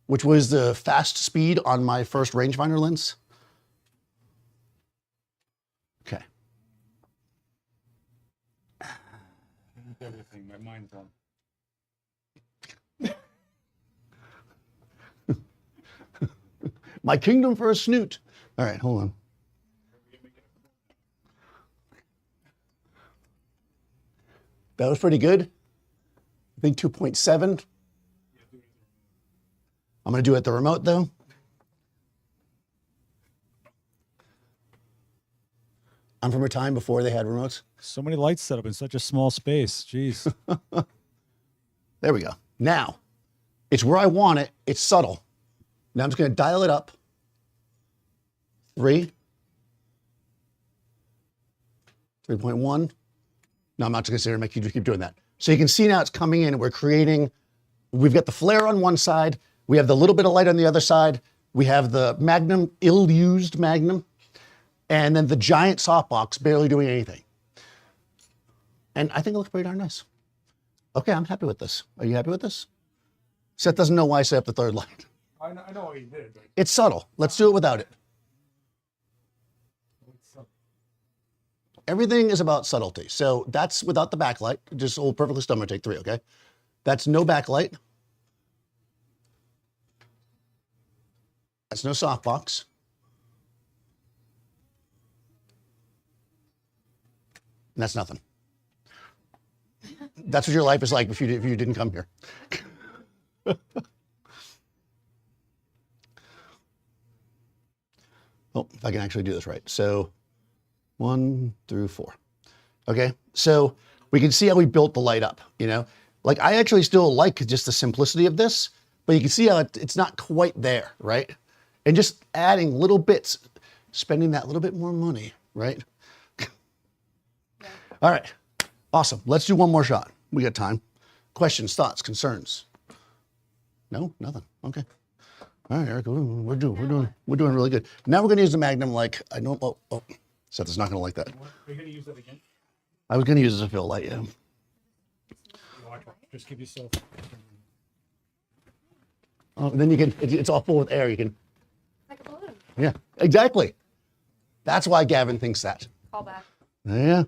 Speaker 1: which was the fast speed on my first rangefinder lens. Okay.
Speaker 2: Everything. My mind's on.
Speaker 1: My kingdom for a snoot. All right, hold on. That was pretty good. I think 2.7. I'm going to do it at the remote though. I'm from a time before they had remotes.
Speaker 2: So many lights set up in such a small space. Jeez.
Speaker 1: There we go. Now, it's where I want it. It's subtle. Now I'm just going to dial it up. 3. 3.1. No, I'm not just going to sit here and make you just keep doing that. So you can see now it's coming in. We're creating, we've got the flare on one side. We have the little bit of light on the other side. We have the Magnum, ill-used Magnum. And then the giant softbox barely doing anything. And I think it looks pretty darn nice. Okay, I'm happy with this. Are you happy with this? Seth doesn't know why I set up the third light.
Speaker 2: I know what you did. But...
Speaker 1: It's subtle. Let's do it without it. Everything is about subtlety. So that's without the backlight. Just hold perfectly still. I'm going to take 3, okay? That's no backlight. That's no softbox. And that's nothing. That's what your life is like if you didn't come here. Oh, if I can actually do this right. So 1 through 4. Okay, so we can see how we built the light up, you know? Like I actually still like just the simplicity of this, but you can see how it's not quite there, right? And just adding little bits, spending that little bit more money, right? All right, awesome. Let's do one more shot. We got time. Questions, thoughts, concerns? No, nothing. Okay. All right, Eric, we're doing really good. Now we're gonna use the Magnum like I know. Oh, Seth is not gonna like that.
Speaker 2: Are you going to use that again?
Speaker 1: I was gonna use it as a fill light. Yeah.
Speaker 2: Just give yourself.
Speaker 1: Oh, then you can. It's all full with air. You can.
Speaker 3: Like a balloon.
Speaker 1: Yeah, exactly. That's why Gavin thinks that.
Speaker 3: Call back.
Speaker 1: Yeah.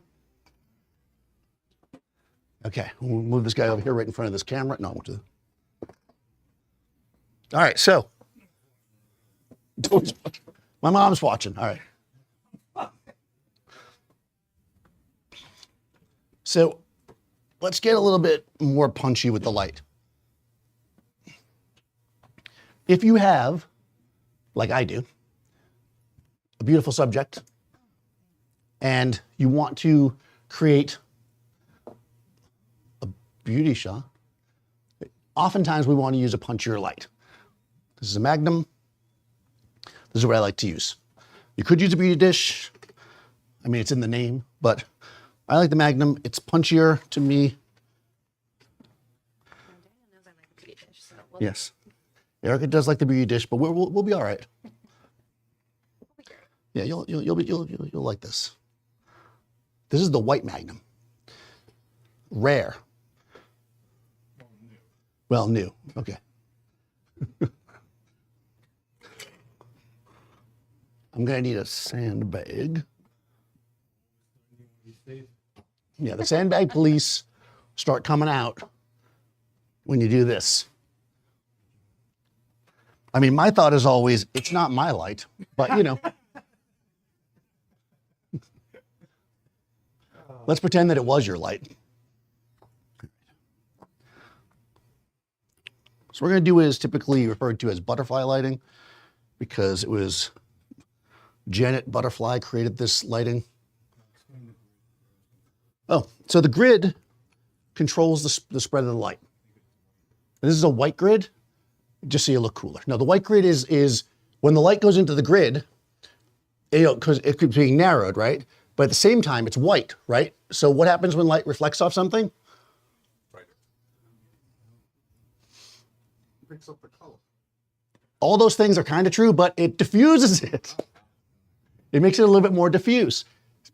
Speaker 1: Okay, we'll move this guy over here right in front of this camera. No, I won't do that. All right, so. My mom's watching. All right. So let's get a little bit more punchy with the light. If you have, like I do, a beautiful subject and you want to create a beauty shot, oftentimes we want to use a punchier light. This is a Magnum. This is what I like to use. You could use a beauty dish. I mean, it's in the name, but I like the Magnum. It's punchier to me.
Speaker 3: Daniel knows I like a beauty dish, so
Speaker 1: Yes. Erica does like the beauty dish, but we'll be all right.
Speaker 3: be great.
Speaker 1: Yeah, you'll like this. This is the white Magnum. Rare. Well, new. Okay. I'm gonna need a sandbag. Yeah, the sandbag police start coming out when you do this. I mean, my thought is always, it's not my light, but you know. Let's pretend that it was your light. So what we're going to do is typically referred to as butterfly lighting because it was Janet Butterfly created this lighting. Oh, so the grid controls the spread of the light. This is a white grid, just so you look cooler. Now the white grid is when the light goes into the grid, because it keeps being narrowed, right? But at the same time, it's white, right? So what happens when light reflects off something?
Speaker 4: Picks up the color.
Speaker 1: All those things are kind of true, but it diffuses it. It makes it a little bit more diffuse.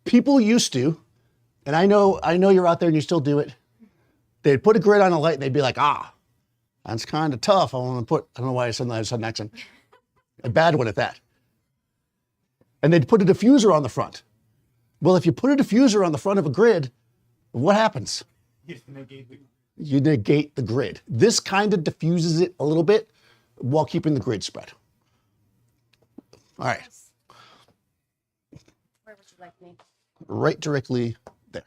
Speaker 1: People used to, and I know you're out there and you still do it. They'd put a grid on a light and they'd be like, that's kind of tough. I don't know why I said that, I had an accent. A bad one at that. And they'd put a diffuser on the front. Well, if you put a diffuser on the front of a grid, what happens? You negate the grid. This kind of diffuses it a little bit while keeping the grid spread. All right.
Speaker 3: Where would you like me?
Speaker 1: Right directly there.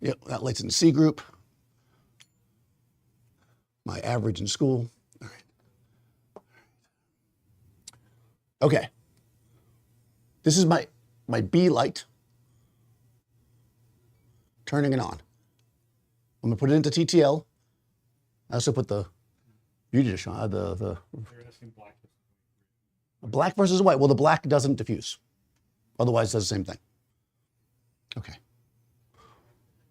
Speaker 1: Yep, that light's in C group. My average in school. All right. Okay. This is my B light. Turning it on. I'm gonna put it into TTL. I also put the beauty dish on, the black versus white. Well, the black doesn't diffuse. Otherwise, it does the same thing. Okay.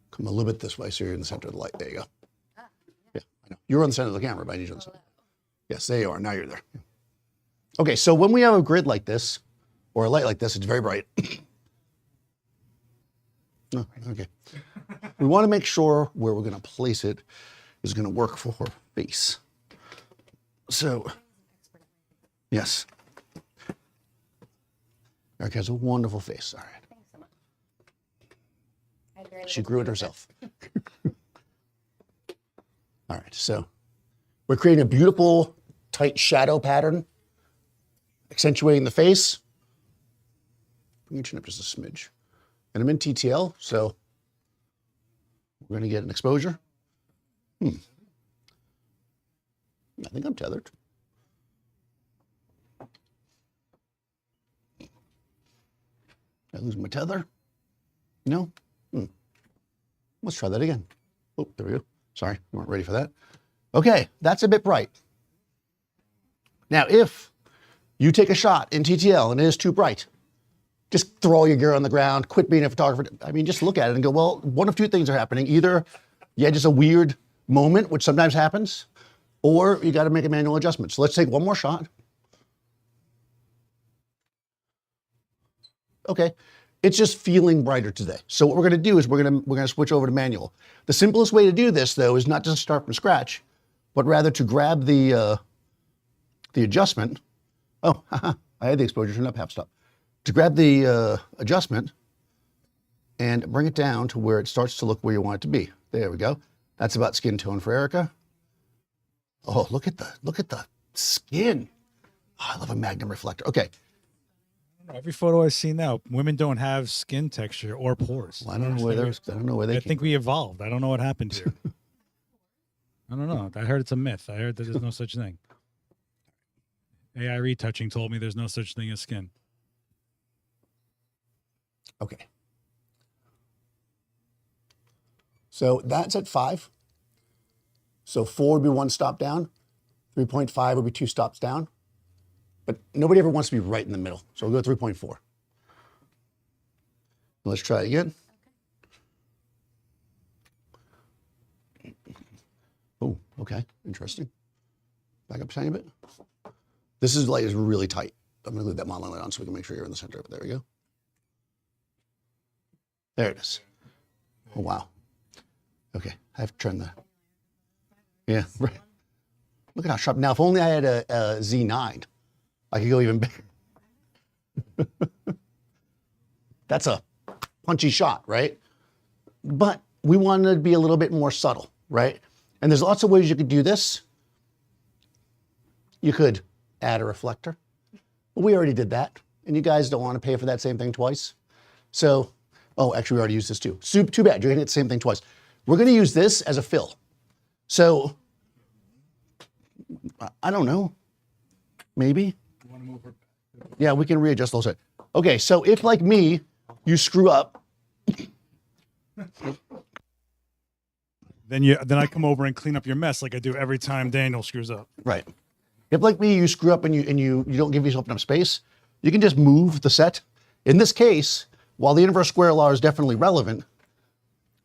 Speaker 1: Come a little bit this way so you're in the center of the light. There you go. Yeah, I know. You're on the center of the camera, but I need you on the center. Yes, there you are. Now you're there. Okay, so when we have a grid like this, or a light like this, it's very bright. Oh, okay. We want to make sure where we're going to place it is going to work for her face. So, yes. Erica has a wonderful face. All right.
Speaker 3: Thanks so much. I had very
Speaker 1: She
Speaker 3: little
Speaker 1: grew it
Speaker 3: to do with
Speaker 1: herself. All right. So, we're creating a beautiful, tight shadow pattern, accentuating the face. Bring your chin up just a smidge. And I'm in TTL, so we're going to get an exposure. I think I'm tethered. Did I lose my tether? No? Let's try that again. Oh, there we go. Sorry, we weren't ready for that. Okay, that's a bit bright. Now, if you take a shot in TTL and it is too bright, just throw all your gear on the ground, quit being a photographer. I mean, just look at it and go, well, one of two things are happening. Either you had just a weird moment, which sometimes happens, or you got to make a manual adjustment. So let's take one more shot. Okay, it's just feeling brighter today. So what we're going to do is we're going to switch over to manual. The simplest way to do this, though, is not just start from scratch, but rather to grab the adjustment. Oh, I had the exposure turned up half stop. To grab the adjustment and bring it down to where it starts to look where you want it to be. There we go. That's about skin tone for Erica. Oh, look at the skin. Oh, I love a Magnum reflector. Okay.
Speaker 2: Every photo I see now, women don't have skin texture or pores.
Speaker 1: Well, I don't know where they're. I don't know where they.
Speaker 2: I
Speaker 1: came
Speaker 2: think we evolved. I don't know what happened here. I don't know. I heard it's a myth. I heard that there's no such thing. AI retouching told me there's no such thing as skin.
Speaker 1: Okay. So that's at 5. So 4 would be 1 stop down. 3.5 would be 2 stops down. But nobody ever wants to be right in the middle. So we'll go 3.4. Let's try again. Oh, okay. Interesting. Back up a tiny bit. This light is really tight. I'm going to leave that modeling light on so we can make sure you're in the center of it. There we go. There it is. Oh, wow. Okay, I have to turn the. Yeah, right. Look at how sharp. Now, if only I had a Z9, I could go even bigger. That's a punchy shot, right? But we wanted to be a little bit more subtle, right? And there's lots of ways you could do this. You could add a reflector. But we already did that. And you guys don't want to pay for that same thing twice. So, oh, actually, we already used this too. Too bad, you're going to get the same thing twice. We're going to use this as a fill. So, I don't know. Maybe. Yeah, we can readjust those. Okay, so if, like me, you screw up.
Speaker 2: Then I come over and clean up your mess like I do every time Daniel screws up.
Speaker 1: Right. If, like me, you screw up and you don't give yourself enough space, you can just move the set. In this case, while the inverse square law is definitely relevant,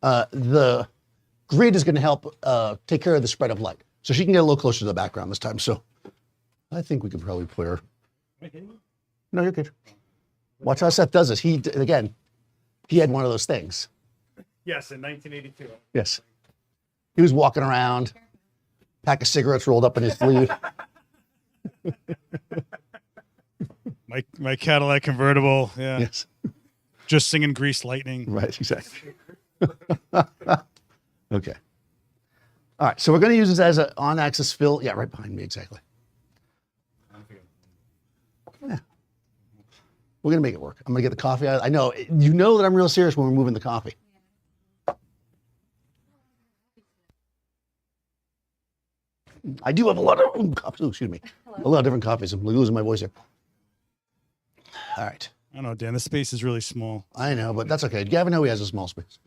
Speaker 1: the grid is going to help take care of the spread of light. So she can get a little closer to the background this time. So I think we could probably put her. No, you're good. Watch how Seth does this. He had one of those things.
Speaker 2: Yes, in 1982.
Speaker 1: Yes. He was walking around, pack of cigarettes rolled up in his sleeve.
Speaker 2: My Cadillac convertible. Yeah.
Speaker 1: Yes.
Speaker 2: Just singing Grease Lightning.
Speaker 1: Right, exactly. Okay. All right, so we're going to use this as an on-axis fill. Yeah, right behind me, exactly. Yeah. We're going to make it work. I'm going to get the coffee out. I know, you know that I'm real serious when we're moving the coffee. I do have a lot of coffees. Oh, excuse me. A lot of different coffees. I'm losing my voice here. All right.
Speaker 2: I don't know, Dan. The space is really small.
Speaker 1: I know, but that's okay. Gavin Hoey has a small space.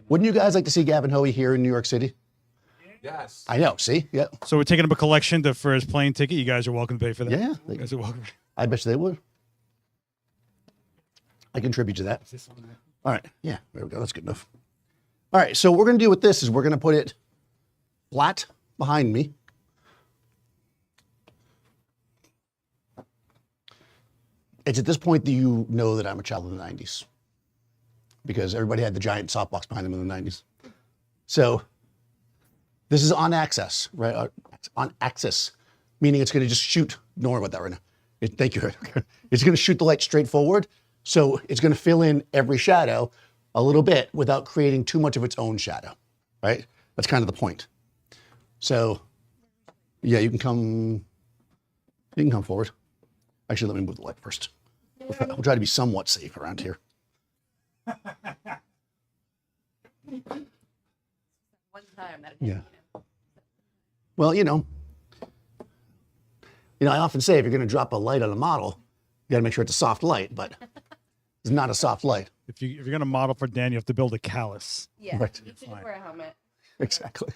Speaker 1: Wouldn't you guys like to see Gavin Hoey here in New York City?
Speaker 4: Yes.
Speaker 1: I know. See? Yeah.
Speaker 2: So we're taking up a collection for his plane ticket. You guys are welcome to pay for that.
Speaker 1: Yeah.
Speaker 2: You guys are welcome.
Speaker 1: I bet you they would. I contribute to that. All right. Yeah. There we go. That's good enough. All right. So what we're going to do with this is we're going to put it flat behind me. It's at this point that you know that I'm a child of the 90s because everybody had the giant softbox behind them in the 90s. So this is on axis, right? On axis, meaning it's going to just shoot. Don't worry about that right now. Thank you. It's going to shoot the light straight forward. So it's going to fill in every shadow a little bit without creating too much of its own shadow, right? That's kind of the point. So yeah, you can come forward. Actually, let me move the light first. We'll try to be somewhat safe around here.
Speaker 3: One time that it
Speaker 1: Yeah. Well, I often say if you're going to drop a light on a model, you got to make sure it's a soft light, but it's not a soft light.
Speaker 2: If you're going to model for Dan, you have to build a callus.
Speaker 3: Yeah.
Speaker 1: Right.
Speaker 3: You should just wear a helmet.
Speaker 1: Exactly.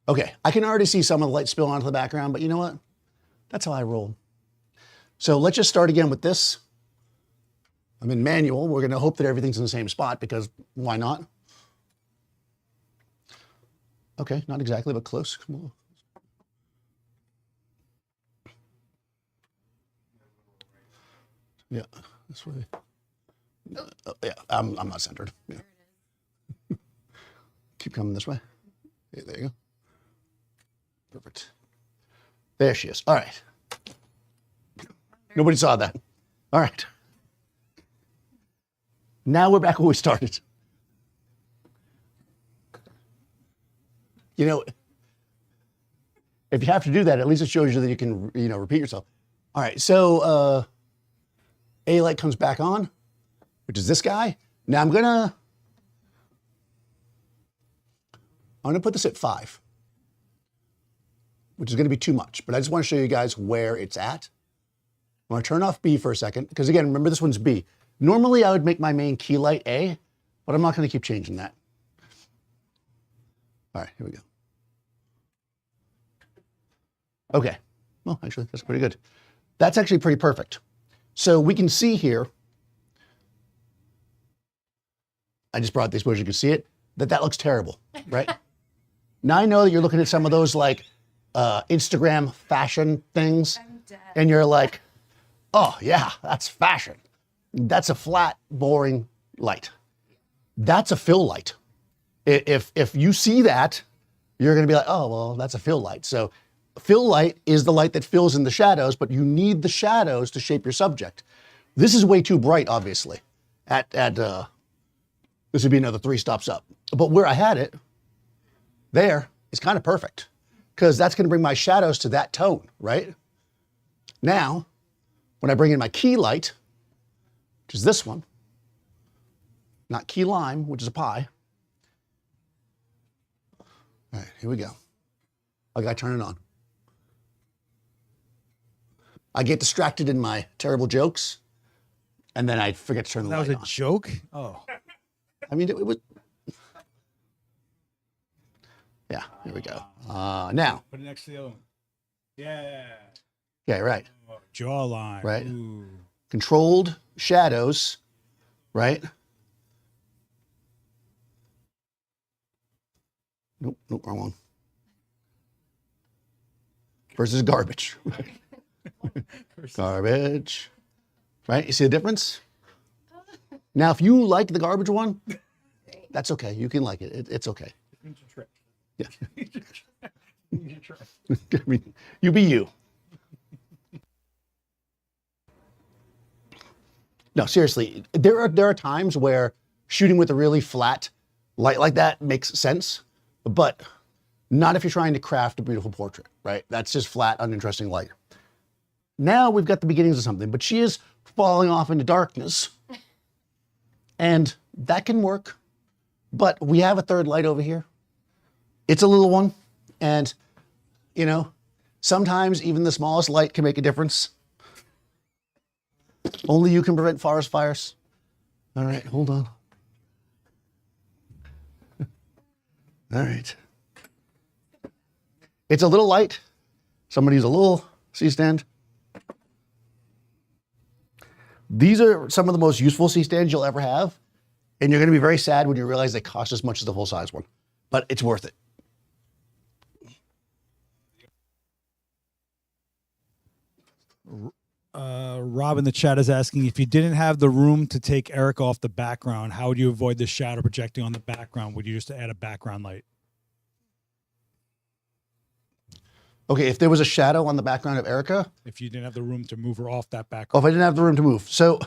Speaker 1: Okay, I can already see some of the light spill onto the background, but you know what? That's how I roll. So let's just start again with this. I'm in manual. We're going to hope that everything's in the same spot because why not? Okay, not exactly, but close. Come on. Yeah, this way. Yeah, I'm not centered. Yeah. Keep coming this way. Okay, there you go. Perfect. There she is. All right. Nobody saw that. All right. Now we're back where we started. you know, if you have to do that, at least it shows you that you can, you know, repeat yourself. All right, so A light comes back on, which is this guy. Now I'm gonna put this at 5, which is gonna be too much, but I just wanna show you guys where it's at. I'm gonna turn off B for a second, because again, remember this one's B. Normally I would make my main key light A, but I'm not gonna keep changing that. All right, here we go. Okay, well, actually, that's pretty good. That's actually pretty perfect. So we can see here, I just brought this where you can see it, that looks terrible, right? Now I know that you're looking at some of those like Instagram fashion things,
Speaker 3: I'm dead.
Speaker 1: and you're like, oh yeah, that's fashion. That's a flat, boring light. That's a fill light. If you see that, you're gonna be like, oh, well, that's a fill light. So fill light is the light that fills in the shadows, but you need the shadows to shape your subject. This is way too bright, obviously. This would be another 3 stops up. But where I had it, there, is kind of perfect, because that's gonna bring my shadows to that tone, right? Now, when I bring in my key light, which is this one, not key lime, which is a pie. All right, here we go. I gotta turn it on. I get distracted in my terrible jokes, and then I forget to turn the
Speaker 2: That
Speaker 1: light
Speaker 2: was a
Speaker 1: on.
Speaker 2: joke? Oh.
Speaker 1: I mean, it was. Yeah, here we go. Now,
Speaker 2: Put it next to the other one. Yeah.
Speaker 1: okay, right.
Speaker 2: Jawline.
Speaker 1: Right.
Speaker 2: Ooh.
Speaker 1: Controlled shadows, right? Nope, wrong one. Versus garbage. Garbage. Right? You see the difference? Now, if you like the garbage one, that's okay. You can like it. It's okay. Yeah. I mean, you be you. No, seriously, there are times where shooting with a really flat light like that makes sense, but not if you're trying to craft a beautiful portrait, right? That's just flat, uninteresting light. Now we've got the beginnings of something, but she is falling off into darkness, and that can work, but we have a third light over here. It's a little one, and, you know, sometimes even the smallest light can make a difference. Only you can prevent forest fires. All right, hold on. All right. It's a little light. Somebody use a little C-stand. These are some of the most useful C-stands you'll ever have, and you're gonna be very sad when you realize they cost as much as the full-size one, but it's worth it.
Speaker 2: Rob in the chat is asking, if you didn't have the room to take Eric off the background, how would you avoid the shadow projecting on the background? Would you just add a background light?
Speaker 1: Okay, if there was a shadow on the background of Erica,
Speaker 2: If you didn't have the room to move her off that
Speaker 1: oh,
Speaker 2: background?
Speaker 1: if I didn't have the room to move. So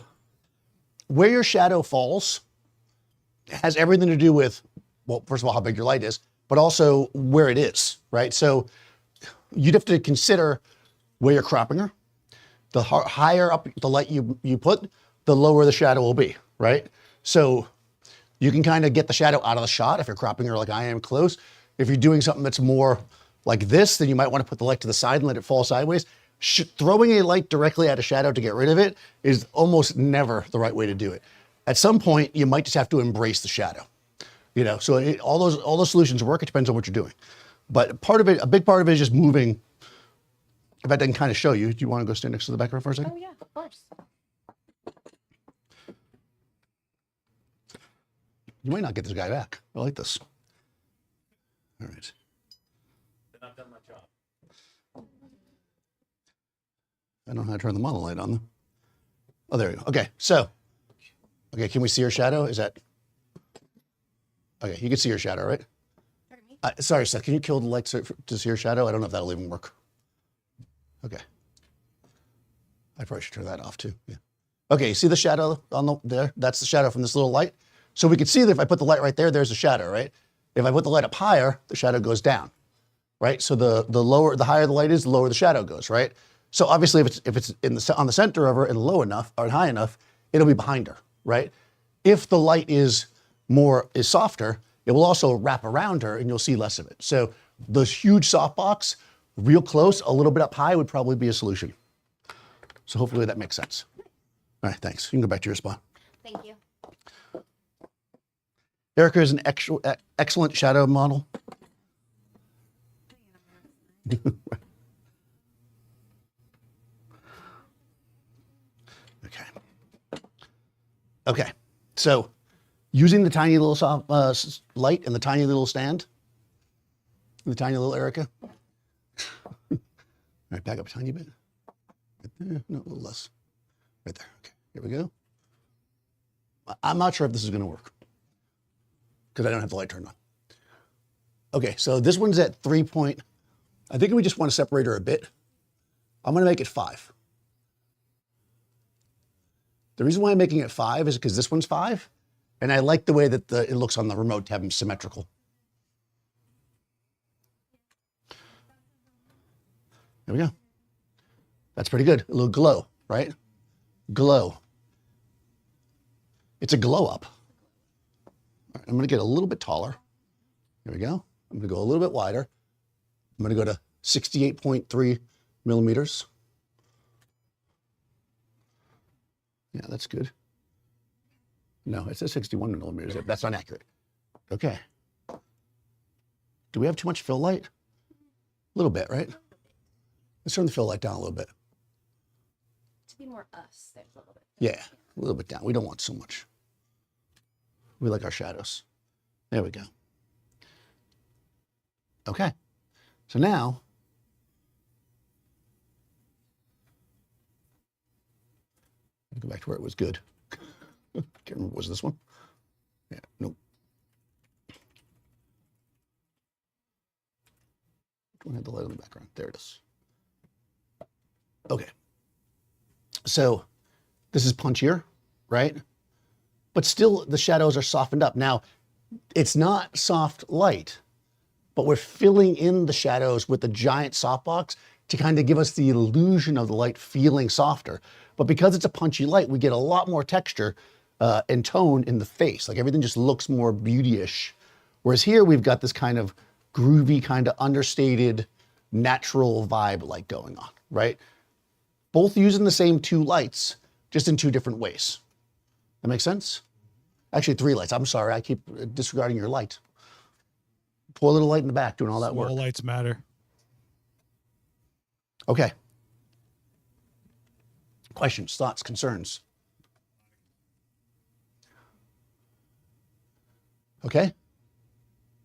Speaker 1: where your shadow falls has everything to do with, well, first of all, how big your light is, but also where it is, right? So you'd have to consider where you're cropping her. The higher up the light you put, the lower the shadow will be, right? So you can kind of get the shadow out of the shot if you're cropping her like I am close. If you're doing something that's more like this, then you might want to put the light to the side and let it fall sideways. Throwing a light directly at a shadow to get rid of it is almost never the right way to do it. At some point, you might just have to embrace the shadow. You know, so all those solutions work. It depends on what you're doing. But part of it, a big part of it is just moving. If I can kind of show you, do you want to go stand next to the background for a second?
Speaker 3: Oh yeah, of course.
Speaker 1: You might not get this guy back. I like this. All right.
Speaker 5: I've done my job.
Speaker 1: I don't know how to turn the model light on though. Oh, there we go. Okay, so, okay, can we see her shadow? Is that, okay, you can see her shadow, right?
Speaker 3: Pardon me?
Speaker 1: Sorry, Seth, can you kill the light to see her shadow? I don't know if that'll even work. Okay. I probably should turn that off too. Yeah. Okay, you see the shadow on there? That's the shadow from this little light. So we can see that if I put the light right there, there's a shadow, right? If I put the light up higher, the shadow goes down, right? So the higher the light is, the lower the shadow goes, right? So obviously if it's on the center of her and low enough or high enough, it'll be behind her, right? If the light is softer, it will also wrap around her and you'll see less of it. So the huge softbox, real close, a little bit up high would probably be a solution. So hopefully that makes sense. All right, thanks. You can go back to your spot.
Speaker 3: Thank you.
Speaker 1: Erica is an excellent shadow model. Okay. Okay. So using the tiny little light and the tiny little stand, the tiny little Erica. All right, back up a tiny bit. Right there. No, a little less. Right there. Okay, here we go. I'm not sure if this is going to work because I don't have the light turned on. Okay, so this one's at 3 point. I think we just want to separate her a bit. I'm going to make it 5. The reason why I'm making it 5 is because this one's 5, and I like the way that it looks on the remote to have them symmetrical. There we go. That's pretty good. A little glow, right? Glow. It's a glow up. All right, I'm going to get a little bit taller. There we go. I'm going to go a little bit wider. I'm going to go to 68.3 millimeters. Yeah, that's good. No, it says 61 millimeters. That's not accurate. Okay. Do we have too much fill light? A little bit, right? Let's turn the fill light down a little bit.
Speaker 3: To be more us, there's a little bit.
Speaker 1: Yeah, a little bit down. We don't want so much. We like our shadows. There we go. Okay. So now, I'll go back to where it was good. Can't remember, was this one? Yeah, nope. Don't have the light on the background. There it is. Okay. So this is punchier, right? But still the shadows are softened up. Now, it's not soft light, but we're filling in the shadows with the giant softbox to kind of give us the illusion of the light feeling softer. But because it's a punchy light, we get a lot more texture and tone in the face. Like everything just looks more beauty-ish. Whereas here we've got this kind of groovy, kind of understated, natural vibe light going on, right? Both using the same 2 lights, just in 2 different ways. That makes sense? Actually, 3 lights. I'm sorry, I keep disregarding your light. Poor little light in the back doing all that work.
Speaker 2: All lights matter.
Speaker 1: Okay. Questions, thoughts, concerns? Okay.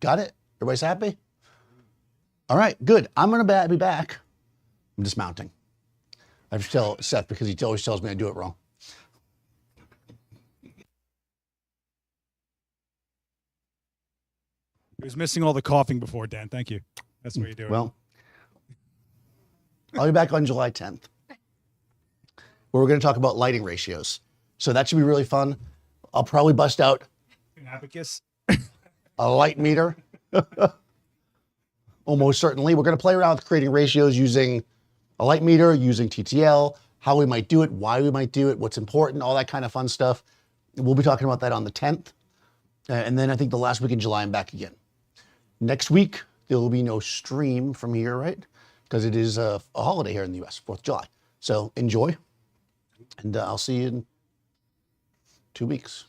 Speaker 1: Got it? Everybody's happy? All right, good. I'm going to be back. I'm dismounting. I have to tell Seth because he always tells me I do it wrong.
Speaker 2: He was missing all the coughing before, Dan. Thank you. That's what you're doing.
Speaker 1: Well, I'll be back on July 10th, where we're going to talk about lighting ratios. So that should be really fun. I'll probably bust out
Speaker 2: An abacus.
Speaker 1: a light meter. Almost certainly. We're going to play around with creating ratios using a light meter, using TTL, how we might do it, why we might do it, what's important, all that kind of fun stuff. We'll be talking about that on the 10th. And then I think the last week in July, I'm back again. Next week, there will be no stream from here, right? Because it is a holiday here in the US, 4th of July. So enjoy, and I'll see you in 2 weeks.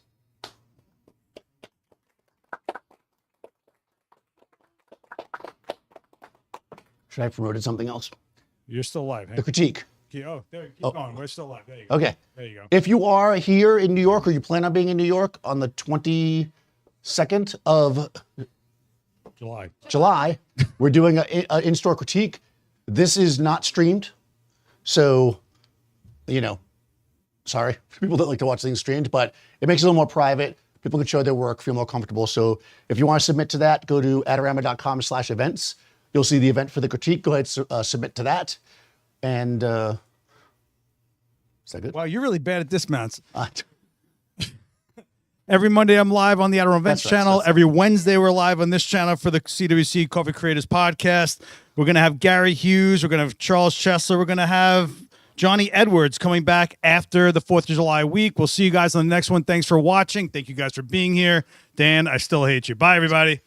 Speaker 1: Should I have promoted something else?
Speaker 2: You're still alive.
Speaker 1: The
Speaker 2: Hey?
Speaker 1: critique.
Speaker 2: Oh, there, keep
Speaker 1: Oh.
Speaker 2: going. We're still alive. There you go.
Speaker 1: Okay.
Speaker 2: There you go.
Speaker 1: If you are here in New York or you plan on being in New York on the 22nd of July, we're doing an in-store critique. This is not streamed. So, you know, sorry for people that like to watch things streamed, but it makes it a little more private. People can show their work, feel more comfortable. So if you want to submit to that, go to adorama.com/events. You'll see the event for the critique. Go ahead, submit to that. And is that good?
Speaker 2: Wow, you're really bad at dismounts. Every Monday I'm live on the Adorama Events
Speaker 1: That's right,
Speaker 2: channel.
Speaker 1: that's right.
Speaker 2: Every Wednesday we're live on this channel for the CWC Coffee Creators Podcast. We're going to have Gary Hughes. We're going to have Charles Chesler. We're going to have Johnny Edwards coming back after the 4th of July week. We'll see you guys on the next one. Thanks for watching. Thank you guys for being here. Dan, I still hate you. Bye, everybody.